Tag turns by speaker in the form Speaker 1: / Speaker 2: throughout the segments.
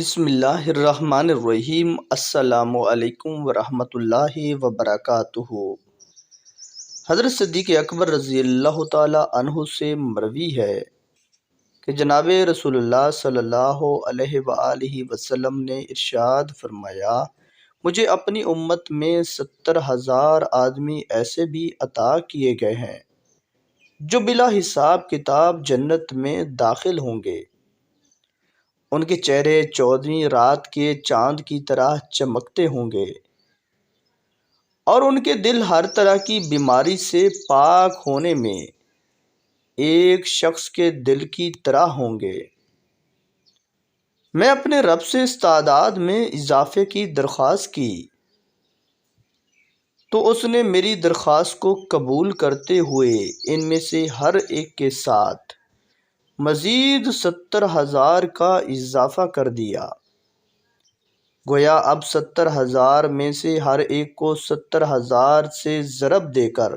Speaker 1: بسم اللہ الرحمن الرحیم۔ السلام علیکم ورحمۃ اللہ وبرکاتہ۔ حضرت صدیق اکبر رضی اللہ تعالی عنہ سے مروی ہے کہ جناب رسول اللہ صلی اللہ علیہ وآلہ وسلم نے ارشاد فرمایا، مجھے اپنی امت میں 70,000 آدمی ایسے بھی عطا کیے گئے ہیں جو بلا حساب کتاب جنت میں داخل ہوں گے۔ ان کے چہرے 14ویں رات کے چاند کی طرح چمکتے ہوں گے اور ان کے دل ہر طرح کی بیماری سے پاک ہونے میں ایک شخص کے دل کی طرح ہوں گے۔ میں اپنے رب سے اس تعداد میں اضافے کی درخواست کی تو اس نے میری درخواست کو قبول کرتے ہوئے ان میں سے ہر ایک کے ساتھ مزید 70,000 کا اضافہ کر دیا۔ گویا اب 70,000 میں سے ہر ایک کو 70,000 سے ضرب دے کر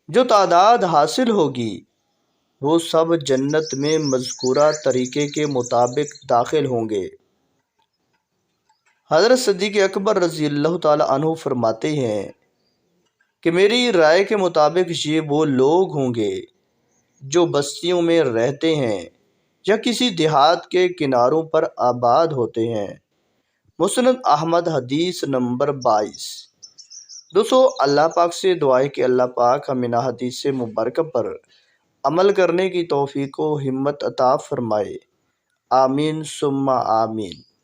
Speaker 1: جو تعداد حاصل ہوگی وہ سب جنت میں مذکورہ طریقے کے مطابق داخل ہوں گے۔ حضرت صدیق اکبر رضی اللہ تعالی عنہ فرماتے ہیں کہ میری رائے کے مطابق یہ وہ لوگ ہوں گے جو بستیوں میں رہتے ہیں یا کسی دیہات کے کناروں پر آباد ہوتے ہیں۔ مسند احمد حدیث نمبر 22۔ دوستو، اللہ پاک سے دعا ہے کہ اللہ پاک ہمیں ان حدیث مبارکہ پر عمل کرنے کی توفیق و ہمت عطا فرمائے۔ آمین ثم آمین۔